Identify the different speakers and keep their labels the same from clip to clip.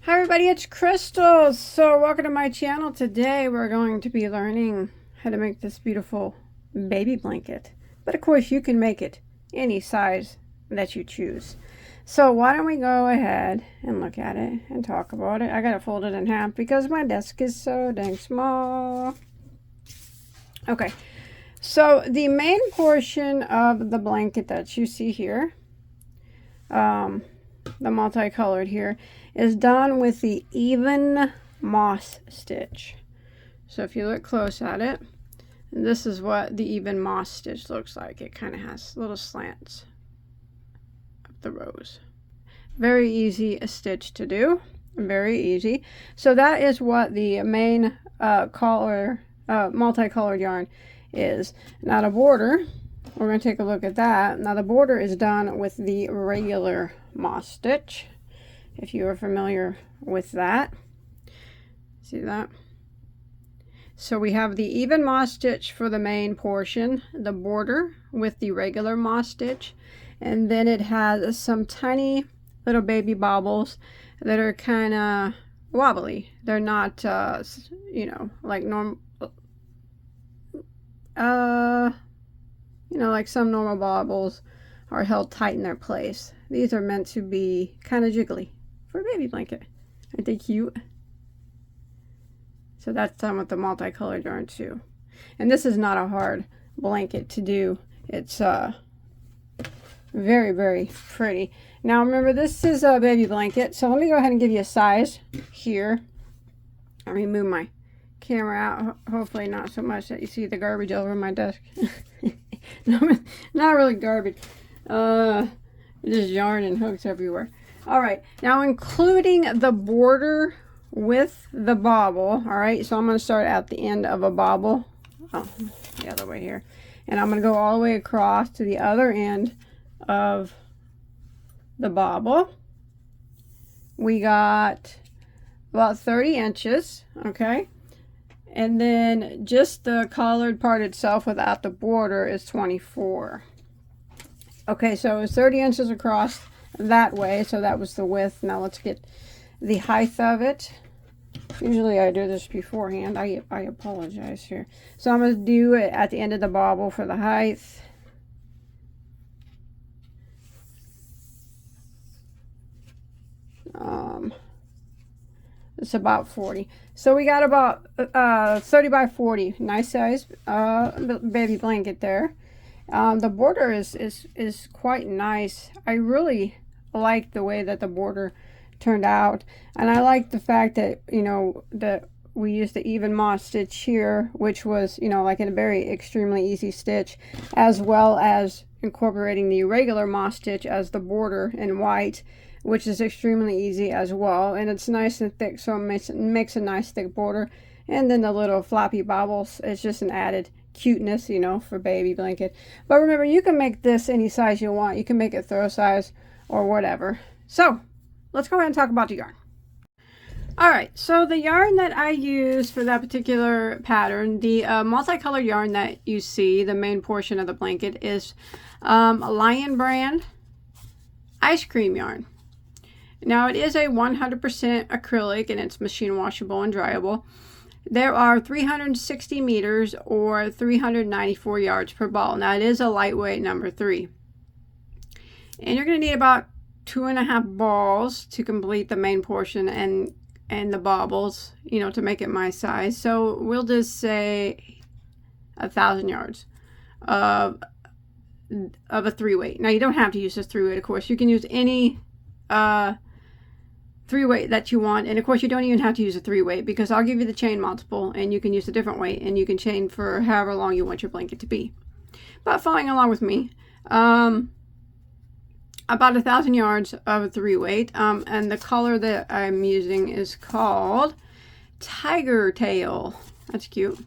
Speaker 1: Hi everybody, it's Crystal. So welcome to my channel. Today we're going to be learning how to make this beautiful baby blanket. But of course you can make it any size that you choose. So why don't we go ahead and look at it and talk about it. I got it folded in half because my desk is so dang small. Okay, so the main portion of the blanket that you see here, the multicolored here, is done with the even moss stitch. So if you look close at it, this is what the even moss stitch looks like. It kind of has little slants up the rows. Very easy a stitch to do, very easy. So that is what the main multicolored yarn is. Now the border, we're going to take a look at that. Now the border is done with the regular moss stitch, if you are familiar with that. See that? So we have the even moss stitch for the main portion, the border with the regular moss stitch, and then it has some tiny little baby bobbles that are kind of wobbly. They're not, you know, like normal, like some normal bobbles are held tight in their place. These are meant to be kind of jiggly for a baby blanket. Aren't they cute? So that's done with the multicolored yarn too. And this is not a hard blanket to do. It's very, very pretty. Now remember, this is a baby blanket. So let me go ahead and give you a size here. I'll remove my camera out. Hopefully not so much that you see the garbage over my desk. No, not really garbage. Just yarn and hooks everywhere. All right, now including the border with the bobble. All right, so I'm going to start at the end of a bobble. Oh, the other way here. And I'm going to go all the way across to the other end of the bobble. We got about 30 inches, okay? And then just the collared part itself without the border is 24. Okay, so it's 30 inches across that way, so that was the width. Now let's get the height of it. Usually I do this beforehand. I apologize here. So I'm going to do it at the end of the bobble for the height. It's about 40. So we got about 30 by 40. Nice size baby blanket there. The border is quite nice. I really like the way that the border turned out, and I like the fact that, you know, that we used the even moss stitch here, which was, you know, like in a very extremely easy stitch, as well as incorporating the regular moss stitch as the border in white, which is extremely easy as well, and it's nice and thick, so it makes a nice thick border. And then the little floppy bobbles, it's just an added cuteness, you know, for baby blanket. But remember, you can make this any size you want. You can make it throw size or whatever. So let's go ahead and talk about the yarn. All right, so the yarn that I use for that particular pattern, the multicolored yarn that you see, the main portion of the blanket, is Lion brand ice cream yarn. Now it is a 100% acrylic, and it's machine washable and dryable. There are 360 meters or 394 yards per ball. Now it is a lightweight number 3. And you're going to need about 2.5 balls to complete the main portion and the bobbles, you know, to make it my size. So we'll just say 1,000 yards of a 3-weight. Now you don't have to use this 3-weight, of course. You can use any 3-weight that you want, and of course you don't even have to use a 3-weight, because I'll give you the chain multiple and you can use a different weight, and you can chain for however long you want your blanket to be. But following along with me, about 1,000 yards of a 3-weight, and the color that I'm using is called Tiger Tail. That's cute.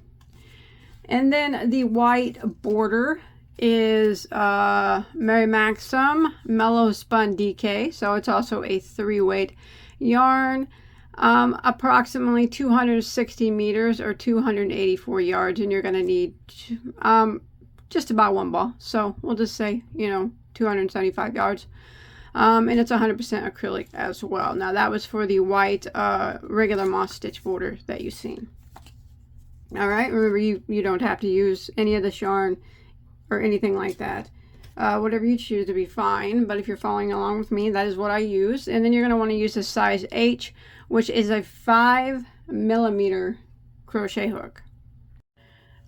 Speaker 1: And then the white border is Mary Maxim Mellow Spun DK, so it's also a 3-weight yarn, approximately 260 meters or 284 yards, and you're going to need just about 1 ball. So we'll just say, you know, 275 yards. And it's 100% acrylic as well. Now that was for the white regular moss stitch border that you've seen. All right, remember you don't have to use any of this yarn or anything like that. Whatever you choose to be fine, but if you're following along with me, that is what I use. And then you're going to want to use a size H, which is a 5mm crochet hook.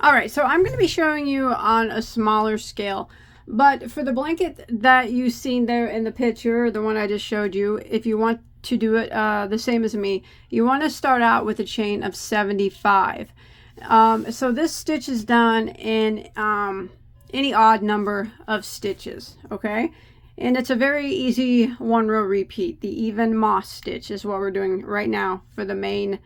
Speaker 1: All right, so I'm going to be showing you on a smaller scale, but for the blanket that you've seen there in the picture, the one I just showed you, if you want to do it the same as me, you want to start out with a chain of 75. So this stitch is done in any odd number of stitches, okay? And it's a very easy 1 row repeat. The even moss stitch is what we're doing right now for the main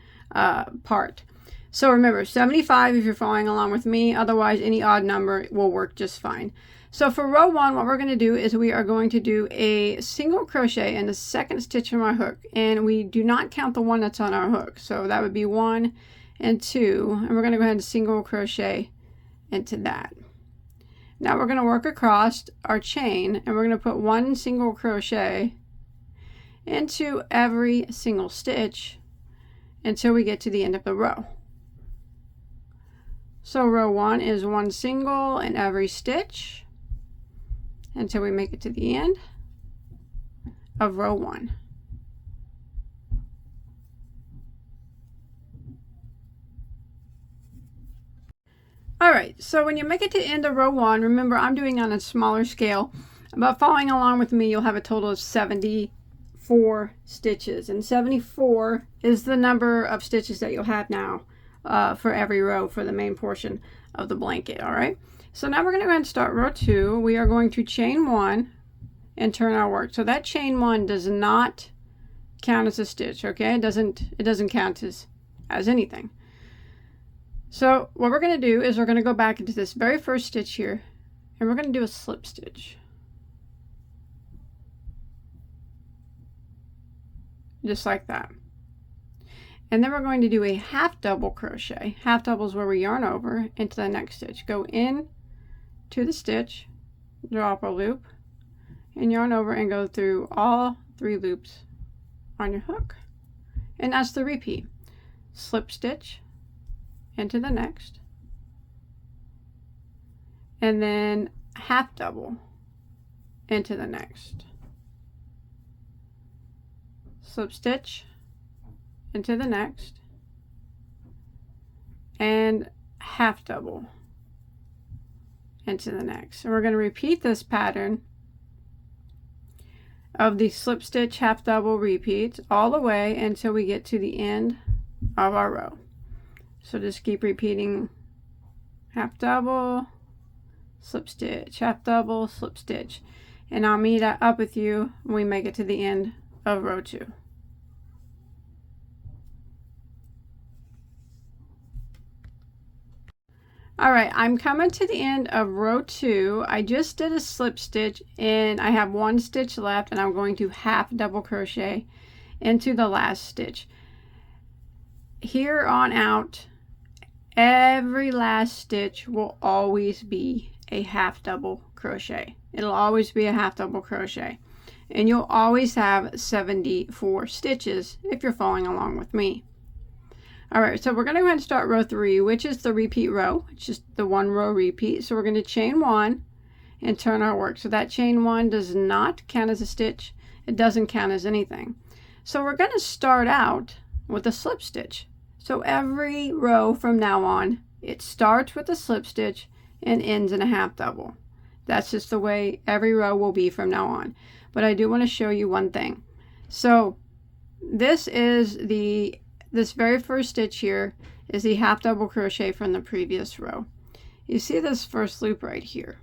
Speaker 1: part. So remember, 75 if you're following along with me, otherwise any odd number will work just fine. So for row 1, what we're going to do is we are going to do a single crochet in the second stitch from our hook, and we do not count the one that's on our hook. So that would be 1 and 2, and we're going to go ahead and single crochet into that. Now we're going to work across our chain, and we're going to put 1 single crochet into every single stitch until we get to the end of the row. So row 1 is 1 single in every stitch until we make it to the end of row 1. Alright, so when you make it to the end of row 1, remember I'm doing on a smaller scale, but following along with me you'll have a total of 74 stitches, and 74 is the number of stitches that you'll have now for every row for the main portion of the blanket. Alright, so now we're going to go ahead and start row 2. We are going to chain 1 and turn our work. So that chain 1 does not count as a stitch, okay? It doesn't count as anything. So what we're going to do is we're going to go back into this very first stitch here, and we're going to do a slip stitch. Just like that. And then we're going to do a half double crochet. Half double is where we yarn over into the next stitch. Go in to the stitch, drop a loop, and yarn over and go through all 3 loops on your hook. And that's the repeat. Slip stitch into the next, and then half double into the next. Slip stitch into the next, and half double into the next. And we're going to repeat this pattern of the slip stitch, half double repeats all the way until we get to the end of our row. So just keep repeating half double, slip stitch, half double, slip stitch, and I'll meet up with you when we make it to the end of row 2. Alright, I'm coming to the end of row 2. I just did a slip stitch and I have 1 stitch left, and I'm going to half double crochet into the last stitch. Here on out, every last stitch will always be a half double crochet. It'll always be a half double crochet, and you'll always have 74 stitches if you're following along with me. Alright, so we're going to go ahead and start row 3, which is the repeat row. It's just the 1 row repeat. So we're going to chain 1 and turn our work. So that chain 1 does not count as a stitch. It doesn't count as anything. So we're going to start out with a slip stitch. So every row from now on, it starts with a slip stitch and ends in a half double. That's just the way every row will be from now on. But I do want to show you one thing. So this very first stitch here is the half double crochet from the previous row. You see this first loop right here?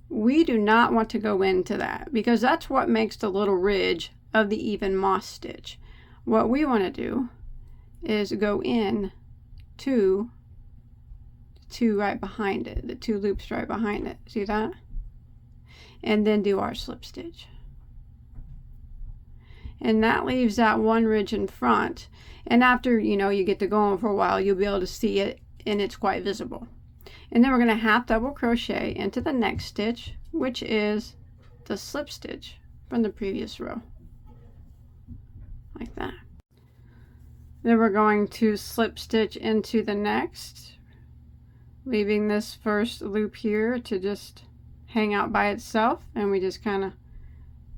Speaker 1: We do not want to go into that because that's what makes the little ridge of the even moss stitch. What we want to do is go in to the 2 right behind it, the 2 loops right behind it. See that? And then do our slip stitch. And that leaves that 1 ridge in front. And after, you get to going for a while, you'll be able to see it, and it's quite visible. And then we're going to half double crochet into the next stitch, which is the slip stitch from the previous row, like that. Then we're going to slip stitch into the next, leaving this first loop here to just hang out by itself, and we just kind of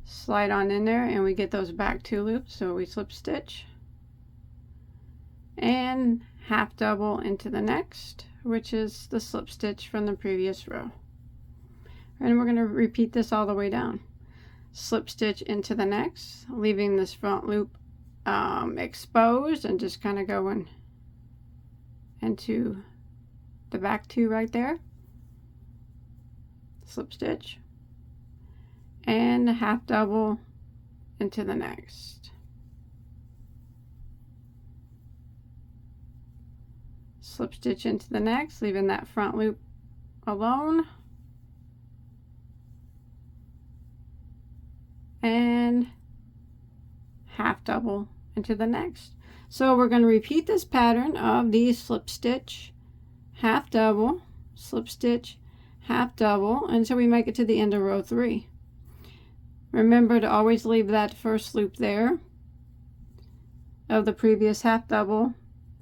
Speaker 1: slide on in there and we get those back 2 loops. So we slip stitch and half double into the next, which is the slip stitch from the previous row. And we're going to repeat this all the way down. Slip stitch into the next, leaving this front loop exposed, and just kind of going into the back 2 right there. Slip stitch and half double into the next. Slip stitch into the next, leaving that front loop alone, and half double into the next. So we're going to repeat this pattern of these slip stitch, half double, slip stitch, half double until we make it to the end of row 3. Remember to always leave that first loop there of the previous half double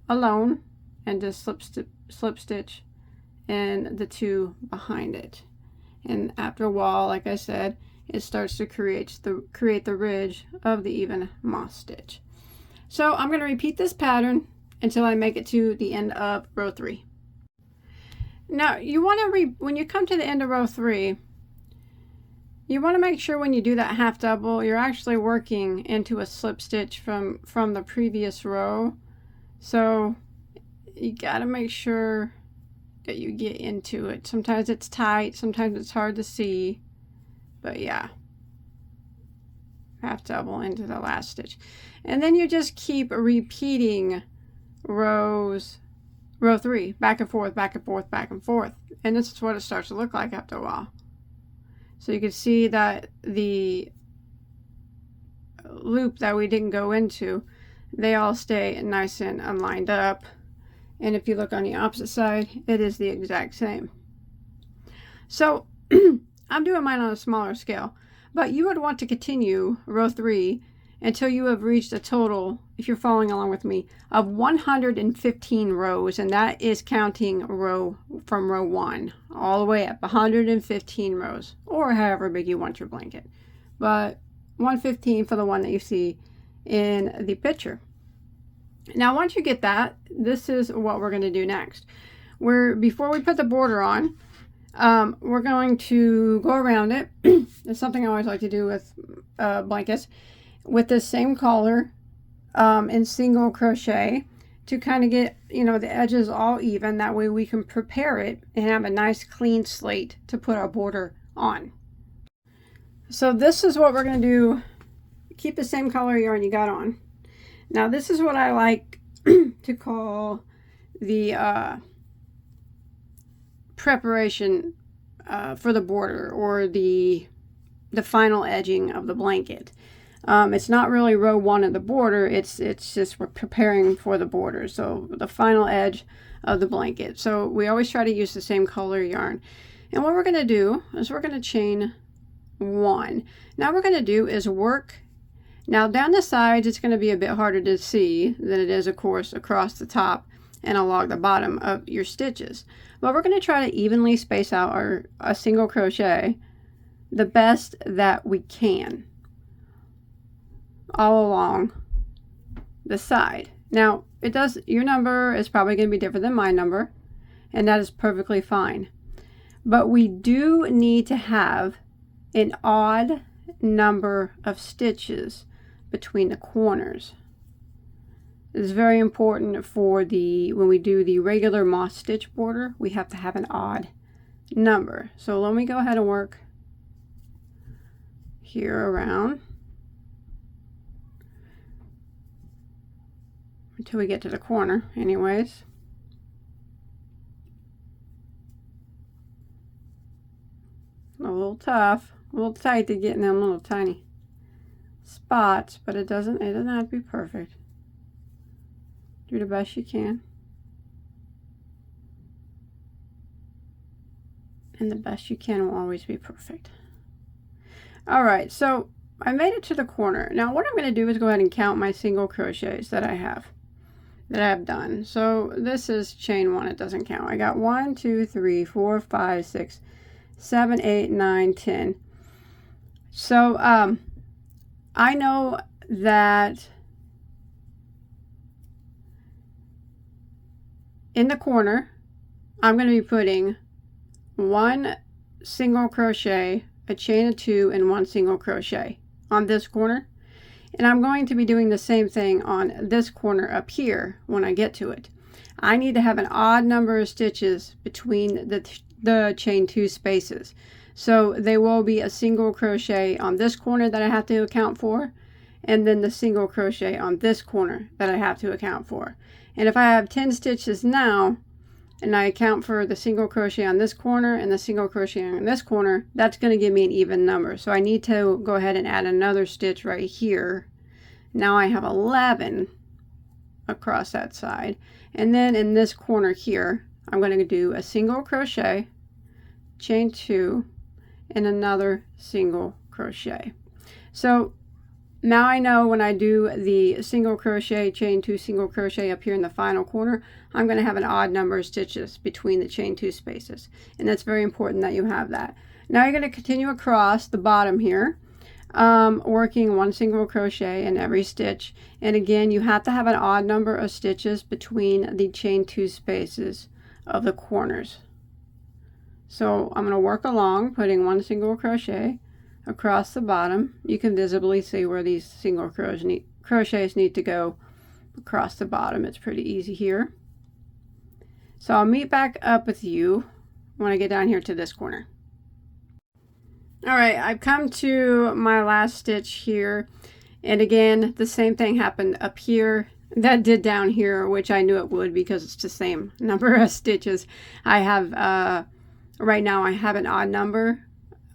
Speaker 1: alone, and just slip stitch in the 2 behind it. And after a while, like I said, it starts to create the ridge of the even moss stitch. So I'm going to repeat this pattern until I make it to the end of row 3. Now you want to when you come to the end of row 3, you want to make sure when you do that half double, you're actually working into a slip stitch from the previous row. So you got to make sure that you get into it. Sometimes it's tight, sometimes it's hard to see, but yeah, half double into the last stitch. And then you just keep repeating row 3, back and forth, back and forth, back and forth. And this is what it starts to look like after a while. So you can see that the loop that we didn't go into, they all stay nice and lined up. And if you look on the opposite side, it is the exact same. So I'm doing mine on a smaller scale, but you would want to continue row 3 until you have reached a total, if you're following along with me, of 115 rows, and that is counting from row 1 all the way up, 115 rows, or however big you want your blanket, but 115 for the one that you see in the picture. Now once you get that, this is what we're going to do next. Before we put the border on, we're going to go around it. It's something I always like to do with blankets, with this same color in single crochet, to kind of get, the edges all even. That way we can prepare it and have a nice clean slate to put our border on. So this is what we're going to do. Keep the same color yarn you got on. Now this is what I like to call the preparation for the border, or the final edging of the blanket. It's not really row 1 of the border, it's just we're preparing for the border, so the final edge of the blanket. So we always try to use the same color yarn. And what we're going to do is we're going to chain 1. Now what we're going to do is work. Now down the sides it's going to be a bit harder to see than it is, of course, across the top and along the bottom of your stitches. But we're going to try to evenly space out a single crochet the best that we can all along the side. Now your number is probably going to be different than my number, and that is perfectly fine. But we do need to have an odd number of stitches between the corners. It's very important for when we do the regular moss stitch border, we have to have an odd number. So let me go ahead and work here around until we get to the corner anyways. A little tough, a little tight to get in them little tiny spots, but it doesn't have to be perfect. Do the best you can, and the best you can will always be perfect. All right, so I made it to the corner. Now what I'm going to do is go ahead and count my single crochets that I have done. So this is chain 1. It doesn't count. I got 1, 2, 3, 4, 5, 6, 7, 8, 9, 10. So I know that in the corner I'm going to be putting 1 single crochet, a chain of 2, and 1 single crochet on this corner. And I'm going to be doing the same thing on this corner up here when I get to it. I need to have an odd number of stitches between the chain 2 spaces. So there will be a single crochet on this corner that I have to account for, and then the single crochet on this corner that I have to account for. And if I have 10 stitches now, and I account for the single crochet on this corner and the single crochet on this corner, that's going to give me an even number. So I need to go ahead and add another stitch right here. Now I have 11 across that side. And then in this corner here, I'm going to do a single crochet, chain 2, and another single crochet. So now I know when I do the single crochet, chain 2, single crochet up here in the final corner, I'm going to have an odd number of stitches between the chain 2 spaces. And that's very important that you have that. Now you're going to continue across the bottom here, working 1 single crochet in every stitch. And again, you have to have an odd number of stitches between the chain 2 spaces of the corners. So I'm going to work along, putting 1 single crochet across the bottom. You can visibly see where these single crochets need to go across the bottom. It's pretty easy here. So I'll meet back up with you when I get down here to this corner. Alright, I've come to my last stitch here, and again the same thing happened up here that did down here, which I knew it would because it's the same number of stitches. I have right now I have an odd number,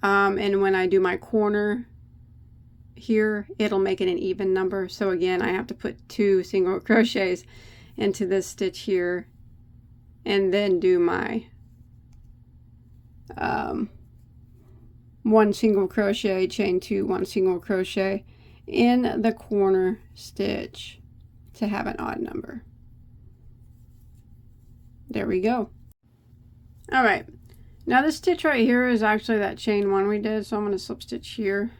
Speaker 1: and when I do my corner here, it'll make it an even number. So again, I have to put 2 single crochets into this stitch here, and then do my 1 single crochet, chain 2, 1 single crochet in the corner stitch to have an odd number. There we go. All right, now this stitch right here is actually that chain 1 we did, so I'm going to slip stitch here.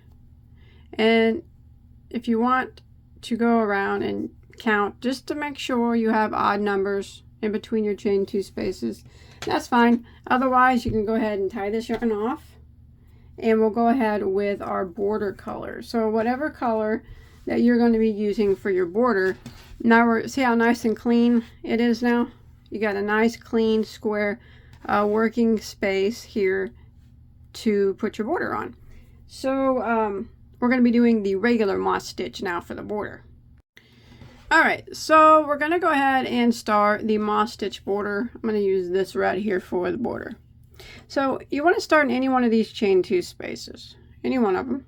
Speaker 1: And if you want to go around and count just to make sure you have odd numbers in between your chain 2 spaces, that's fine. Otherwise, you can go ahead and tie this yarn off, and we'll go ahead with our border color. So whatever color that you're going to be using for your border. Now see how nice and clean it is now? You got a nice clean square working space here to put your border on. So we're going to be doing the regular moss stitch now for the border. Alright, so we're going to go ahead and start the moss stitch border. I'm going to use this right here for the border. So you want to start in any one of these chain 2 spaces, any one of them.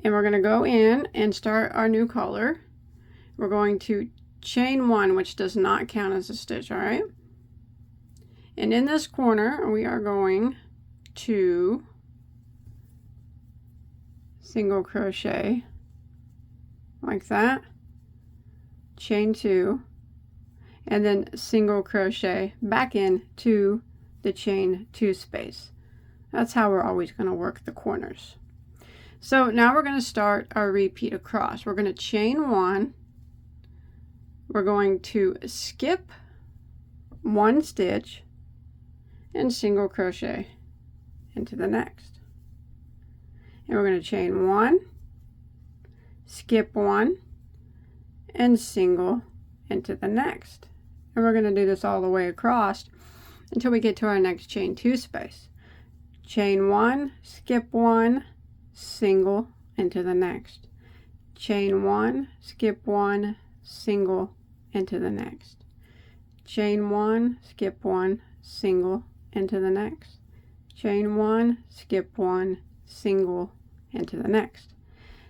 Speaker 1: And we're going to go in and start our new color. We're going to chain 1, which does not count as a stitch, alright? And in this corner, we are going to single crochet like that, chain 2, and then single crochet back into the chain 2 space. That's how we're always going to work the corners. So now we're going to start our repeat across. We're going to chain 1, we're going to skip 1 stitch and single crochet into the next, and we're going to chain 1, skip 1, and single into the next. And we're going to do this all the way across until we get to our next chain 2 space. Chain 1, skip 1, single into the next. Chain 1, skip 1, single into the next. Chain 1, skip 1, single into the next. Chain 1, skip 1, single into the next.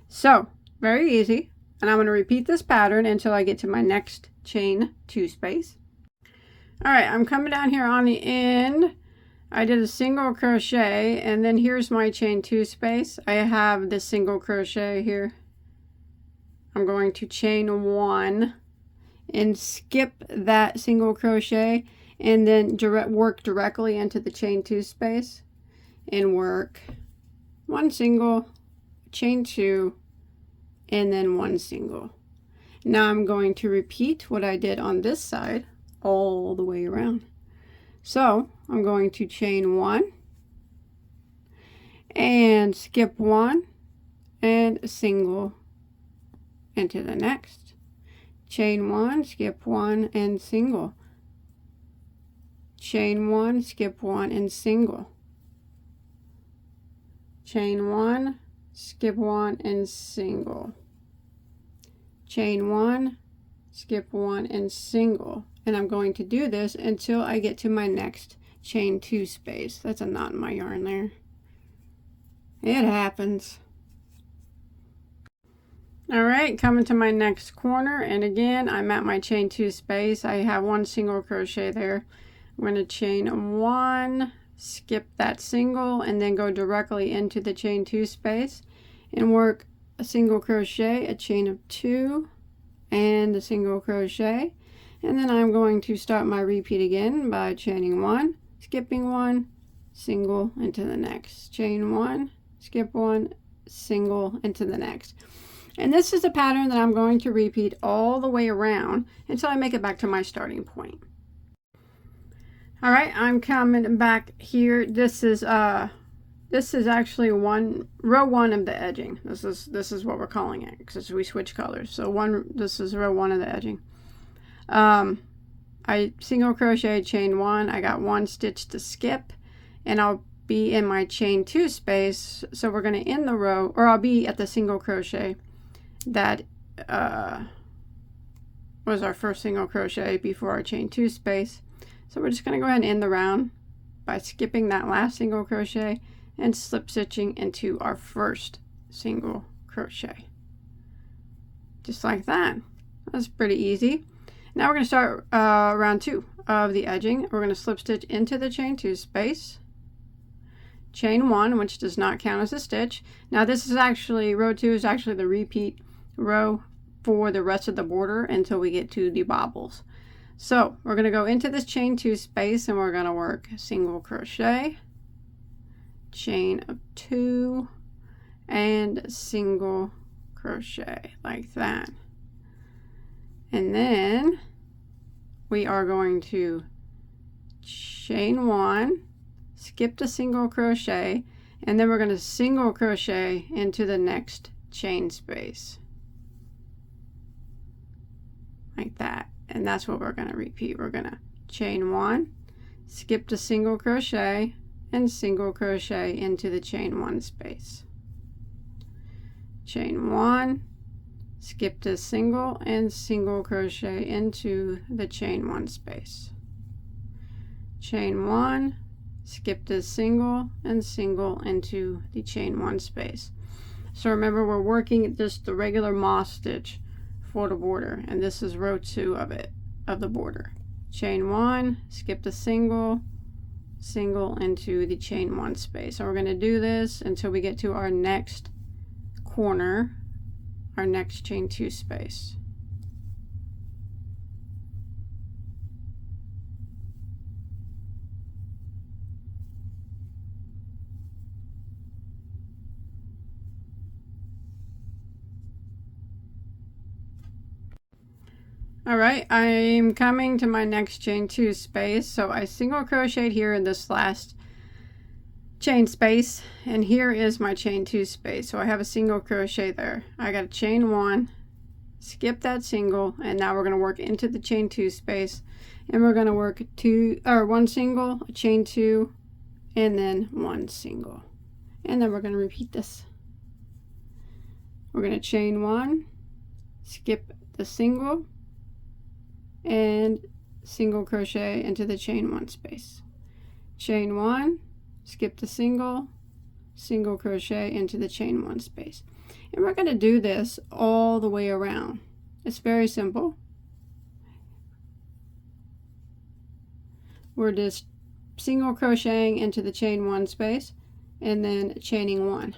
Speaker 1: So very easy, and I'm going to repeat this pattern until I get to my next chain 2 space. All right, I'm coming down here on the end, I did a single crochet, and then here's my chain 2 space. I have this single crochet here. I'm going to chain 1 and skip that single crochet, and then work directly into the chain 2 space and work 1 single, chain 2, and then 1 single. Now I'm going to repeat what I did on this side all the way around. So I'm going to chain 1 and skip 1 and single into the next. Chain 1, skip 1 and single. Chain 1, skip 1 and single. Chain 1, skip 1 and single. Chain 1, skip 1 and single. And I'm going to do this until I get to my next chain 2 space. That's a knot in my yarn there. It happens. Alright, coming to my next corner, and again I'm at my chain 2 space. I have 1 single crochet there. I'm going to chain 1, skip that single, and then go directly into the chain 2 space and work a single crochet, a chain of 2, and a single crochet. And then I'm going to start my repeat again by chaining 1, skipping 1, single into the next. Chain 1, skip 1, single into the next. And this is a pattern that I'm going to repeat all the way around until I make it back to my starting point. All right, I'm coming back here. This is actually row 1 of the edging. This is what we're calling it because we switch colors. So this is row 1 of the edging. I single crochet, chain 1. I got 1 stitch to skip, and I'll be in my chain 2 space. So we're going to end the row, or I'll be at the single crochet that was our first single crochet before our chain 2 space. So we're just going to go ahead and end the round by skipping that last single crochet and slip stitching into our first single crochet. Just like that. That's pretty easy. Now we're going to start round 2 of the edging. We're going to slip stitch into the chain 2 space, chain 1, which does not count as a stitch. Now this is actually, row 2 is actually the repeat row for the rest of the border until we get to the bobbles. So we're going to go into this chain 2 space and we're going to work single crochet, chain of 2, and single crochet like that. And then we are going to chain 1, skip the single crochet, and then we're going to single crochet into the next chain space like that. And that's what we're going to repeat. We're going to chain 1, skip the single crochet, and single crochet into the chain 1 space. Chain 1, skip the single, and single crochet into the chain 1 space. Chain 1, skip the single, and single into the chain 1 space. So remember, we're working just the regular moss stitch for the border, and this is row 2 of the border. Chain 1, skip the single, single into the chain 1 space. So we're going to do this until we get to our next corner, our next chain 2 space. Alright, I'm coming to my next chain 2 space. So I single crocheted here in this last chain space, and here is my chain 2 space. So I have a single crochet there. I got a chain 1, skip that single, and now we're going to work into the chain 2 space, and we're going to work 1 single, a chain 2, and then 1 single, and then we're going to repeat this. We're going to chain 1, skip the single, and single crochet into the chain 1 space. Chain 1, skip the single, single crochet into the chain 1 space. And we're going to do this all the way around. It's very simple. We're just single crocheting into the chain 1 space and then chaining 1.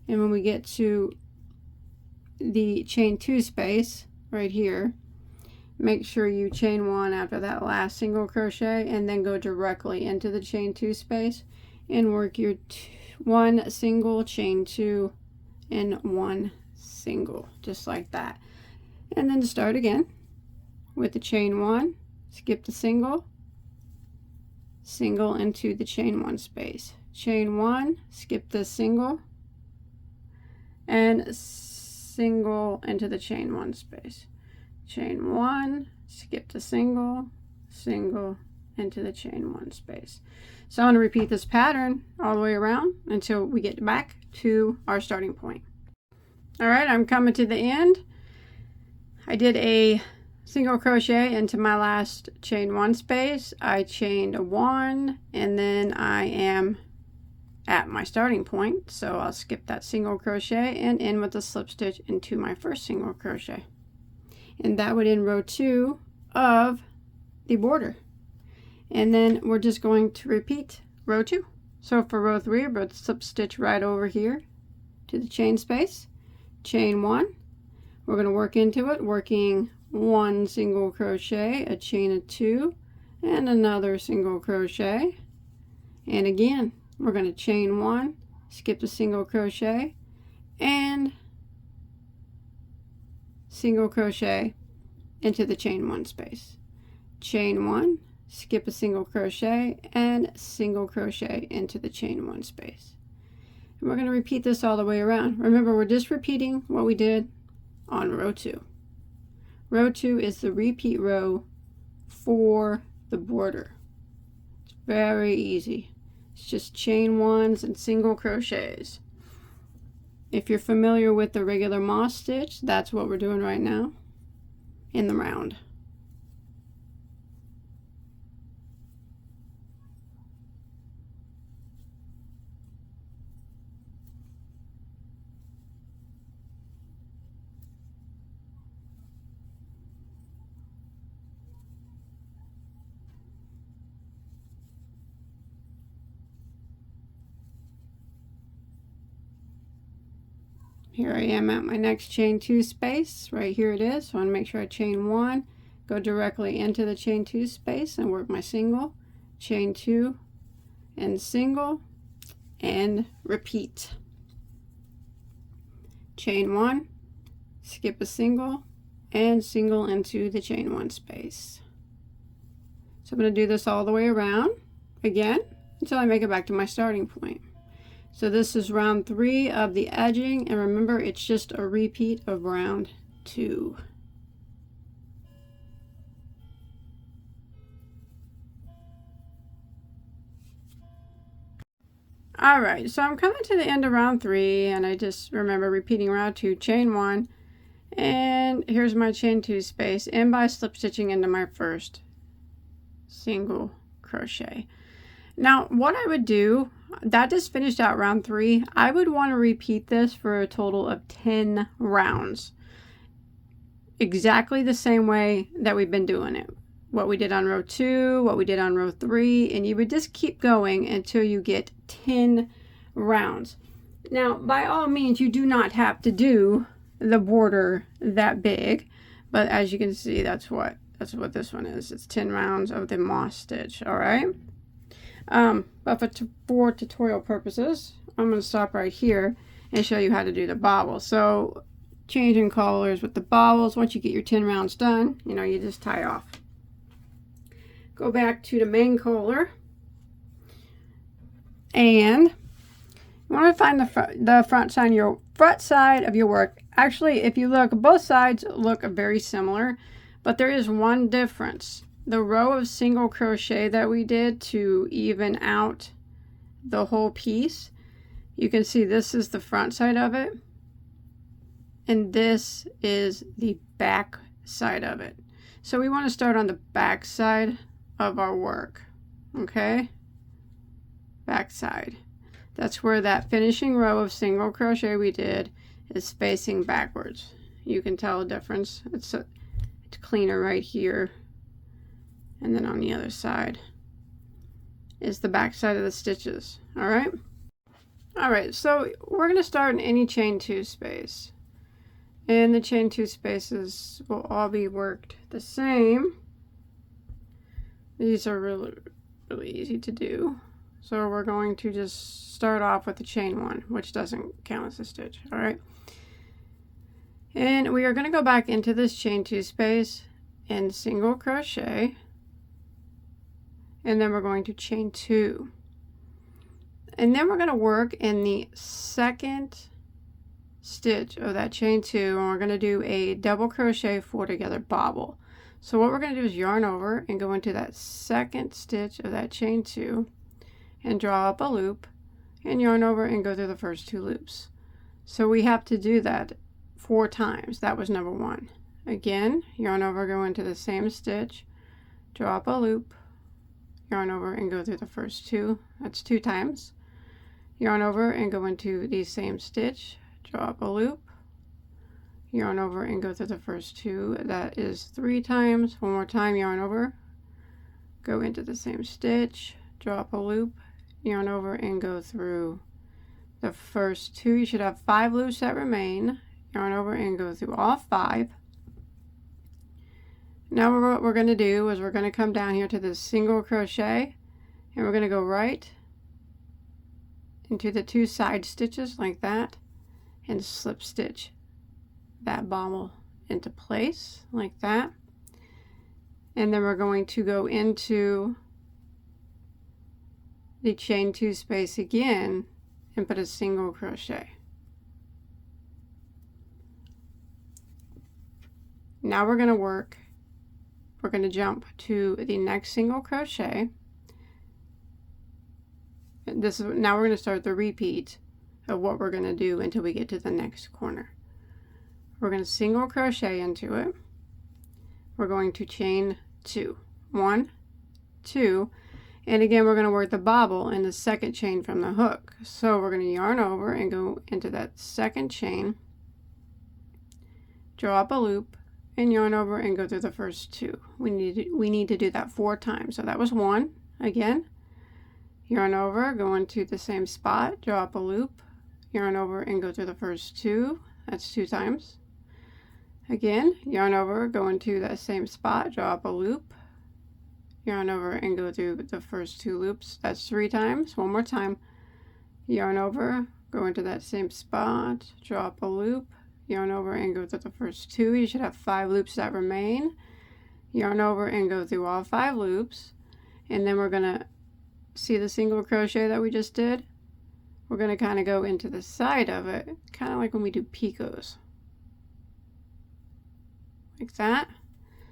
Speaker 1: And when we get to the chain 2 space right here, make sure you chain 1 after that last single crochet and then go directly into the chain 2 space and work your 1 single, chain 2, and 1 single, just like that. And then start again with the chain 1, skip the single, single into the chain 1 space, chain 1, skip the single, and single into the chain 1 space, chain 1, skip the single, single into the chain 1 space. So I'm going to repeat this pattern all the way around until we get back to our starting point. Alright, I'm coming to the end. I did a single crochet into my last chain 1 space. I chained 1 and then I am at my starting point, so I'll skip that single crochet and end with a slip stitch into my first single crochet, and that would end row 2 of the border. And then we're just going to repeat row 2. So for row 3, we're going to slip stitch right over here to the chain space, chain 1. We're going to work into it, working 1 single crochet, a chain of 2, and another single crochet. And again, we're going to chain 1, skip the single crochet, and single crochet into the chain 1 space. Chain 1, skip a single crochet, and single crochet into the chain 1 space. And we're going to repeat this all the way around. Remember, we're just repeating what we did on row 2. Row 2 is the repeat row for the border. It's very easy. It's just chain 1s and single crochets. If you're familiar with the regular moss stitch, that's what we're doing right now in the round. Here I am at my next chain 2 space. Right here it is. So I want to make sure I chain 1, go directly into the chain 2 space and work my single, chain 2, and single, and repeat. Chain 1, skip a single, and single into the chain 1 space. So I'm going to do this all the way around again until I make it back to my starting point. So this is round 3 of the edging, and remember, it's just a repeat of round 2. Alright, so I'm coming to the end of round 3, and I just remember repeating round 2, chain 1, and here's my chain 2 space, and by slip stitching into my first single crochet. Now what I would do, that just finished out round 3. I would want to repeat this for a total of 10 rounds. Exactly the same way that we've been doing it. What we did on row 2, what we did on row 3, and you would just keep going until you get 10 rounds. Now, by all means, you do not have to do the border that big, but as you can see, that's what this one is. It's 10 rounds of the moss stitch, all right? But for tutorial purposes, I'm going to stop right here and show you how to do the bobbles. So changing colors with the bobbles, once you get your 10 rounds done, you know, you just tie off. Go back to the main collar, and you want to find the front side of your work. Actually, if you look, both sides look very similar, but there is one difference. The row of single crochet that we did to even out the whole piece, you can see this is the front side of it, and this is the back side of it. So we want to start on the back side of our work, okay? Back side. That's where that finishing row of single crochet we did is facing backwards. You can tell the difference. It's cleaner right here, and then on the other side. is the back side of the stitches. All right, so we're going to start in any chain 2 space, and the chain 2 spaces will all be worked the same. These are really easy to do. So we're going to just start off with the chain 1, which doesn't count as a stitch. All right, and we are going to go back into this chain 2 space and single crochet, and then we're going to chain 2, and then we're going to work in the second stitch of that chain 2, and we're going to do a double crochet 4 together bobble. So what we're going to do is yarn over and go into that second stitch of that chain 2 and draw up a loop and yarn over and go through the first 2 loops. So we have to do that 4 times. That was number 1. Again, yarn over, go into the same stitch, draw up a loop, yarn over and go through the first 2. That's 2 times. Yarn over and go into the same stitch, draw up a loop, yarn over and go through the first 2. That is 3 times. One more time, yarn over, go into the same stitch, draw up a loop, yarn over and go through the first 2. You should have 5 loops that remain. Yarn over and go through all 5. Now what we're going to do is we're going to come down here to this single crochet, and we're going to go right into the 2 side stitches like that and slip stitch that bobble into place like that. And then we're going to go into the chain 2 space again and put a single crochet. Now we're going to jump to the next single crochet. Now we're going to start the repeat of what we're going to do until we get to the next corner. We're going to single crochet into it. We're going to chain 2. 1, 2, and again we're going to work the bobble in the second chain from the hook. So we're going to yarn over and go into that second chain, draw up a loop, and yarn over and go through the first 2. We need to do that 4 times. So that was 1. Again, yarn over, go into the same spot, draw up a loop, yarn over and go through the first 2. That's 2 times. Again, yarn over, go into that same spot, draw up a loop, yarn over and go through the first 2 loops. That's 3 times. One more time, yarn over, go into that same spot, draw up a loop, yarn over and go through the first 2. You should have 5 loops that remain. Yarn over and go through all 5 loops, and then we're going to see the single crochet that we just did. We're going to kind of go into the side of it, kind of like when we do picots, like that.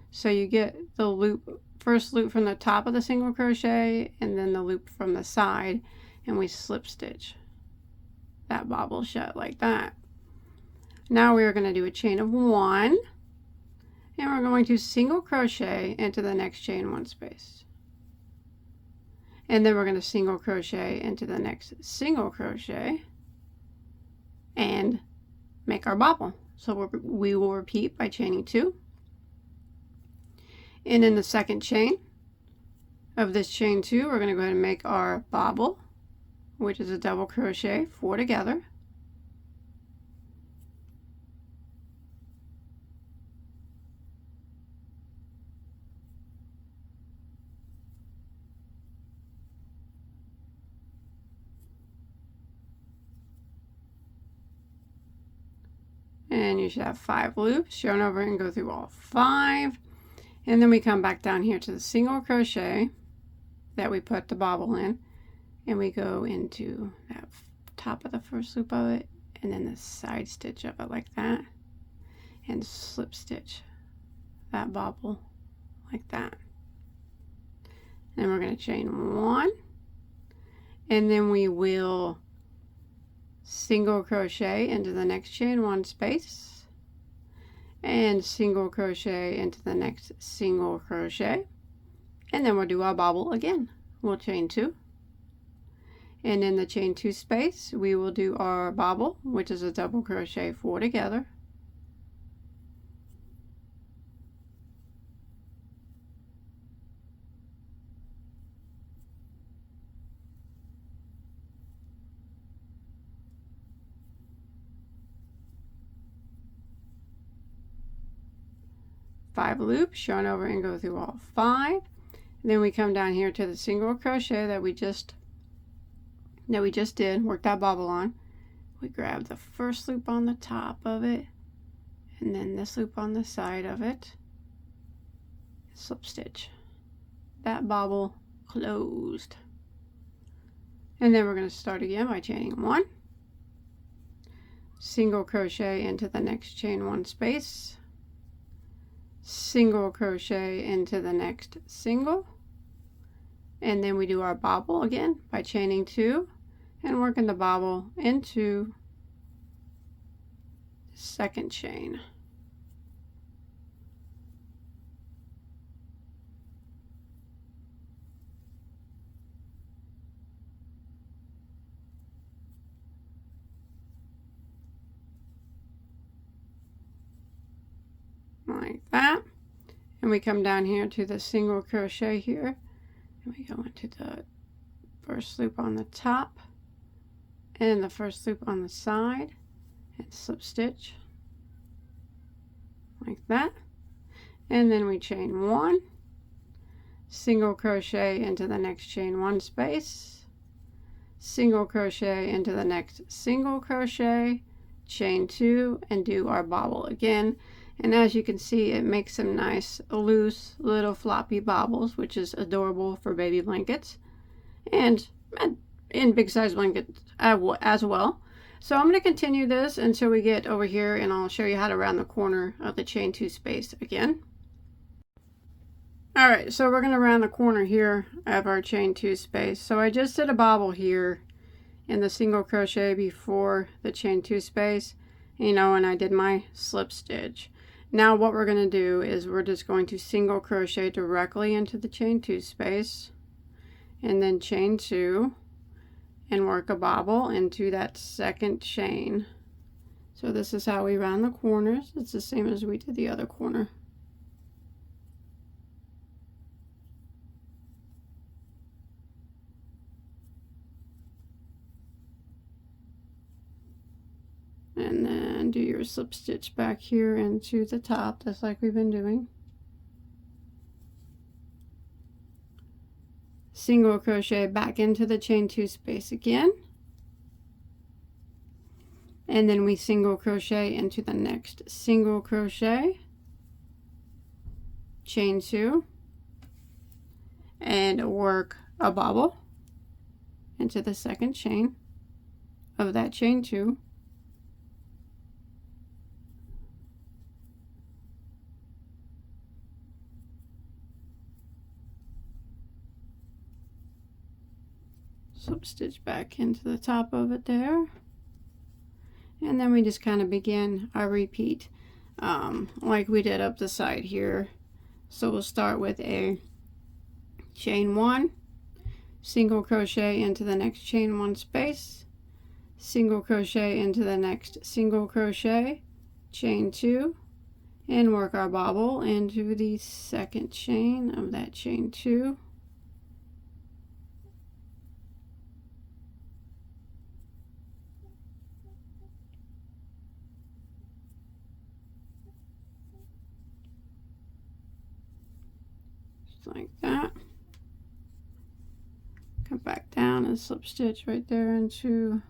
Speaker 1: So you get the loop, first loop from the top of the single crochet, and then the loop from the side, and we slip stitch that bobble shut like that. Now we are going to do a chain of 1, and we're going to single crochet into the next chain 1 space, and then we're going to single crochet into the next single crochet and make our bobble. So we will repeat by chaining 2, and in the second chain of this chain 2 we're going to go ahead and make our bobble, which is a double crochet 4 together. And you should have 5 loops. Yarn over and go through all 5, and then we come back down here to the single crochet that we put the bobble in, and we go into that top of the first loop of it, and then the side stitch of it like that, and slip stitch that bobble like that. And we're going to chain 1, and then we will single crochet into the next chain 1 space, and single crochet into the next single crochet, and then we'll do our bobble again. We'll chain 2, and in the chain 2 space we will do our bobble, which is a double crochet 4 together, 5 loops, yarn over and go through all 5. And then we come down here to the single crochet that we just did, work that bobble on. We grab the first loop on the top of it, and then this loop on the side of it, slip stitch. That bobble closed. And then we're going to start again by chaining 1, single crochet into the next chain 1 space, single crochet into the next single, and then we do our bobble again by chaining 2 and working the bobble into the second chain. Like that. And we come down here to the single crochet here, and we go into the first loop on the top and the first loop on the side and slip stitch like that. And then we chain 1, single crochet into the next chain 1 space, single crochet into the next single crochet, chain 2, and do our bobble again. And as you can see, it makes some nice loose little floppy bobbles, which is adorable for baby blankets and in big size blankets as well. So I'm going to continue this until we get over here, and I'll show you how to round the corner of the chain 2 space again. Alright, so we're going to round the corner here of our chain 2 space. So I just did a bobble here in the single crochet before the chain 2 space, and I did my slip stitch. Now what we're going to do is we're just going to single crochet directly into the chain 2 space, and then chain 2 and work a bobble into that second chain. So this is how we round the corners. It's the same as we did the other corner. And then do your slip stitch back here into the top, just like we've been doing. Single crochet back into the chain 2 space again, and then we single crochet into the next single crochet, chain 2, and work a bobble into the second chain of that chain 2. Slip stitch back into the top of it there, and then we just kind of begin our repeat like we did up the side here. So we'll start with a chain 1, single crochet into the next chain 1 space, single crochet into the next single crochet, chain 2, and work our bobble into the second chain of that chain 2. Like that. Come back down and slip stitch right there into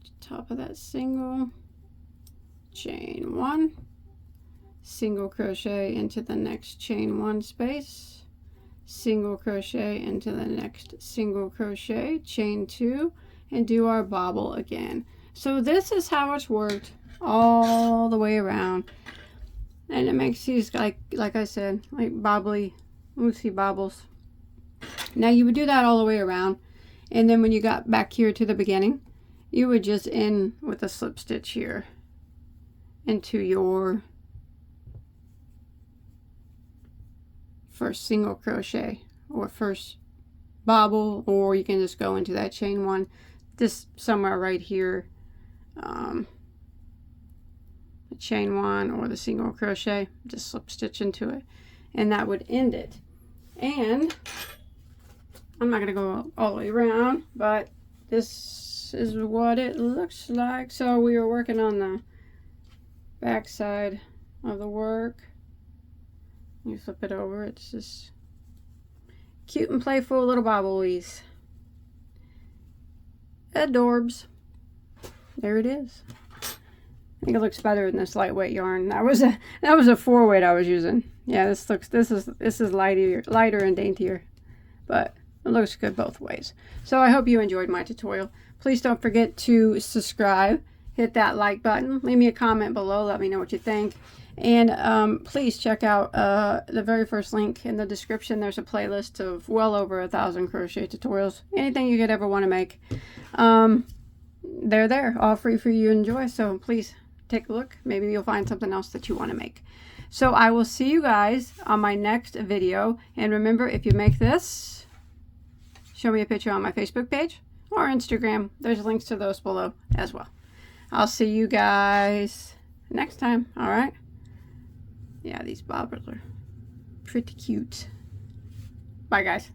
Speaker 1: the top of that single, chain 1, single crochet into the next chain 1 space, single crochet into the next single crochet, chain 2, and do our bobble again. So this is how it's worked all the way around. And it makes these, like I said, like bobbly, loosey bobbles. Now you would do that all the way around, and then when you got back here to the beginning, you would just end with a slip stitch here into your first single crochet or first bobble, or you can just go into that chain 1, just somewhere right here. Chain 1 or the single crochet, just slip stitch into it, and that would end it. And I'm not going to go all the way around, but this is what it looks like. So we were working on the back side of the work. You flip it over. It's just cute and playful little bobblies. Adorbs. There it is. I think it looks better in this lightweight yarn. That was a 4-weight I was using. Yeah, this is lighter and daintier, but it looks good both ways. So I hope you enjoyed my tutorial. Please don't forget to subscribe, hit that like button, leave me a comment below, let me know what you think, and please check out the very first link in the description. There's a playlist of well over 1,000 crochet tutorials. Anything you could ever want to make, they're there, all free for you to enjoy. So please take a look. Maybe you'll find something else that you want to make. So I will see you guys on my next video. And remember, if you make this, show me a picture on my Facebook page or Instagram. There's links to those below as well. I'll see you guys next time. All right. Yeah, these bobbles are pretty cute. Bye, guys.